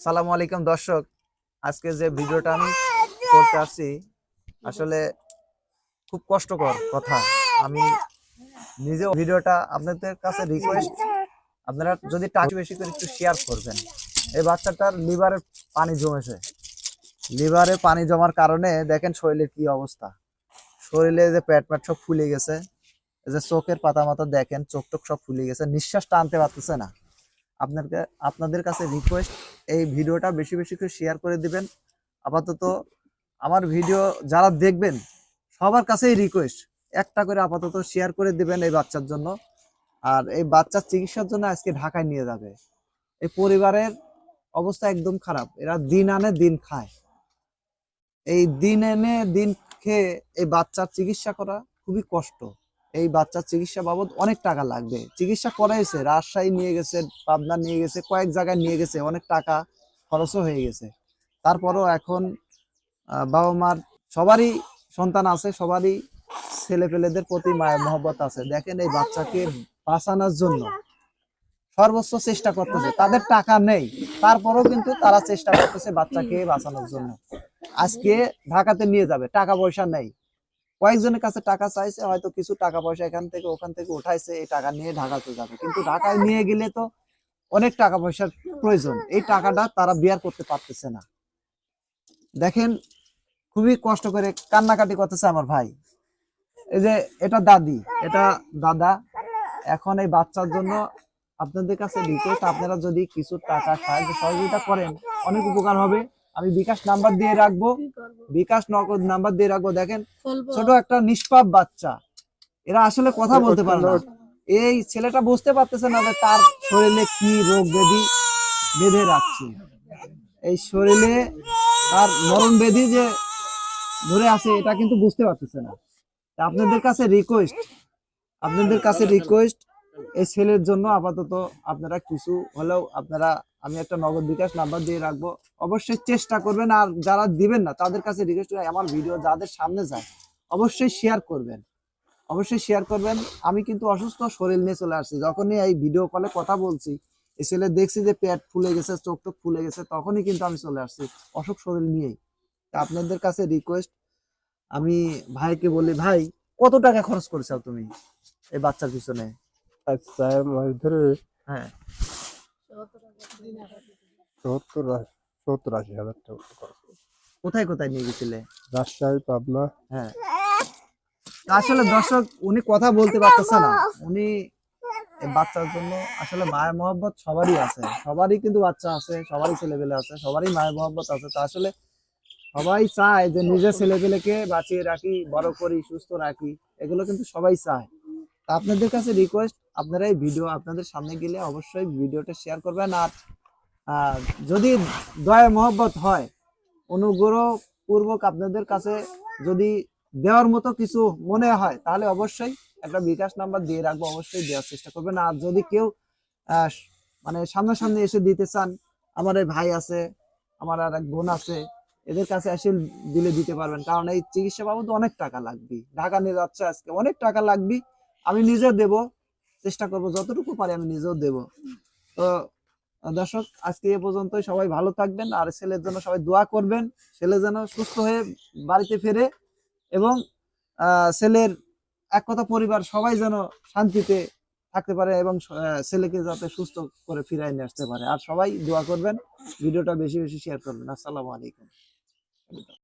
সালামু আলাইকুম দর্শক, আজকে যে ভিডিওটা আমি করতে আসছি আসলে খুব কষ্টকর কথা। আমি নিজেও ভিডিওটা আপনাদের কাছে রিকোয়েস্ট, আপনারা যদি টাকা বেশি করে একটু শেয়ার করবেন। এই বাচ্চাটার লিভারে পানি জমেছে, লিভারে পানি জমার কারণে দেখেন শরীরের কি অবস্থা। শরীরে যে পেট সব ফুলে গেছে, এই যে চোখের পাতা মাথা দেখেন, চোখ টোক সব ফুলে গেছে, নিঃশ্বাস টানতে পারতেছে না। আপনাদের কাছে রিকোয়েস্ট, এই ভিডিওটা বেশি বেশি করে শেয়ার করে দিবেন। আপাতত আমার ভিডিও যারা দেখবেন সবার কাছেই রিকোয়েস্ট, একটা করে আপাতত শেয়ার করে দিবেন এই বাচ্চার জন্য। আর এই বাচ্চার চিকিৎসার জন্য আজকে ঢাকায় নিয়ে যাবে। এই পরিবারের অবস্থা একদম খারাপ, এরা দিন আনে দিন খায়। এই দিন এনে দিন খেয়ে এই বাচ্চার চিকিৎসা করা খুবই কষ্ট। এই বাচ্চার চিকিৎসা বাবদ অনেক টাকা লাগবে। চিকিৎসা করাইছে, রাজশাহী নিয়ে গেছে, পাবনা নিয়ে গেছে, কয়েক জায়গায় নিয়ে গেছে, অনেক টাকা খরচও হয়ে গেছে। তারপরও এখন বাবা মার সবারই সন্তান আছে, সবারই ছেলে পেলেদের প্রতি মায়ের মহব্বত আছে। দেখেন এই বাচ্চাকে বাঁচানোর জন্য সর্বোচ্চ চেষ্টা করতেছে। তাদের টাকা নেই, তারপরেও কিন্তু তারা চেষ্টা করতেছে বাচ্চাকে বাঁচানোর জন্য। আজকে ঢাকাতে নিয়ে যাবে, টাকা পয়সা নেই। কয়েকজনের কাছে টাকা চাইছে, হয়তো কিছু টাকা পয়সা এখান থেকে ওখান থেকে উঠাইছে, এই টাকা নিয়ে ঢাকাতে যাবে। কিন্তু ঢাকায় নিয়ে গেলে তো অনেক টাকা পয়সার প্রয়োজন, এই টাকাটা তারা বিয়ার করতে পারতেছে না। দেখেন খুবই কষ্ট করে কান্নাকাটি করতেছে আমার ভাই। এই যে এটা দাদি, এটা দাদা। এখন এই বাচ্চার জন্য আপনাদের কাছে রিকোয়েস্ট, আপনারা যদি কিছু টাকা সাহায্য সহযোগিতা করেন অনেক উপকার হবে। আমি বিকাশ নাম্বার দিয়ে রাখবো, বিকাশ নগদ নাম্বার দিয়ে রাখবো। দেখেন ছোট একটা নিষ্পাপ বাচ্চা, এরা আসলে কথা বলতে পারে না। এই ছেলেটা বুঝতে পারতেছে না যে তার শরীরে কি রোগ ব্যাধি বেঁধে রাখছে। এই শরীরে তার মরণ ব্যাধি যে ধরে আছে এটা কিন্তু বুঝতে পারতেছে না। আপনাদের কাছে রিকোয়েস্ট, আপনাদের কাছে রিকোয়েস্ট, এই ছেলের জন্য আপাতত আপনারা কিছু হলেও আপনারা, আমি একটা নগদ বিকাশ নাম্বার দিয়ে রাখবো, অবশ্যই চেষ্টা করবেন। আর যারা দিবেন না তাদের কাছে রিকোয়েস্ট, আমার ভিডিও যাদের সামনে যায় অবশ্যই শেয়ার করবেন, অবশ্যই শেয়ার করবেন। আমি কিন্তু অসুস্থ শরীর নিয়ে চলে আসছি, যখনই এই ভিডিও কলে কথা বলছি, এই ছেলে দেখছি যে পেট ফুলে গেছে, চোখ টোক ফুলে গেছে, তখনই কিন্তু আমি চলে আসছি অসুখ শরীর নিয়েই। আপনাদের কাছে রিকোয়েস্ট, আমি ভাইকে বলি, ভাই কত টাকা খরচ করেছো তুমি এই বাচ্চার পিছনে? আচ্ছা মাস ধরে হ্যাঁ, 70-80 হাজার টাকা খরচ করেছে। কোথায় কোথায় নিয়ে গেছিলে? রাজশাহী, পাবনা। হ্যাঁ, আসলে দর্শক উনি কথা বলতে পারতেছে না। উনি এই বাচ্চার জন্য আসলে মায়ের মহব্বত সবারই আছে, সবারই কিন্তু বাচ্চা আছে, সবারই ছেলেপেলে আছে, সবারই মায়ের মহব্বত আছে। তা আসলে সবাই চায় যে নিজের ছেলেপেলেকে বাঁচিয়ে রাখি, বড় করি, সুস্থ রাখি, এগুলো কিন্তু সবাই চায়। তা আপনাদের কাছে রিকোয়েস্ট, আপনারা এই ভিডিও আপনাদের সামনে গেলে অবশ্যই ভিডিওটা শেয়ার করবেন। আর যদি দয়া মহব্বত হয়, অনুগ্রহ পূর্বক আপনাদের কাছে যদি দেওয়ার মতো কিছু মনে হয়, তাহলে অবশ্যই একটা বিকাশ নাম্বার দিয়ে রাখবো, অবশ্যই দেওয়ার চেষ্টা করবেন। আর যদি কেউ আহ, মানে সামনাসামনি এসে দিতে চান, আমার এই ভাই আছে, আমার আর এক বোন আছে, এদের কাছে এসে দিলে দিতে পারবেন। কারণ এই চিকিৎসা বাবদ অনেক টাকা লাগবে, ঢাকা নিয়ে যাচ্ছে আজকে, অনেক টাকা লাগবে। আমি নিজেও দেব, চেষ্টা করব যতটুকু পারি আমি নিজেও দেব। তো দর্শক আজকে এ পর্যন্তই, সবাই ভালো থাকবেন আর ছেলের জন্য সবাই দোয়া করবেন, ছেলে যেন সুস্থ হয়ে বাড়িতে ফেরে এবং ছেলের এক কথা পরিবার সবাই যেন শান্তিতে থাকতে পারে এবং ছেলেকে যাতে সুস্থ করে ফিরাই নিয়ে আসতে পারে। আর সবাই দোয়া করবেন, ভিডিওটা বেশি বেশি শেয়ার করবেন। আসসালামু আলাইকুম।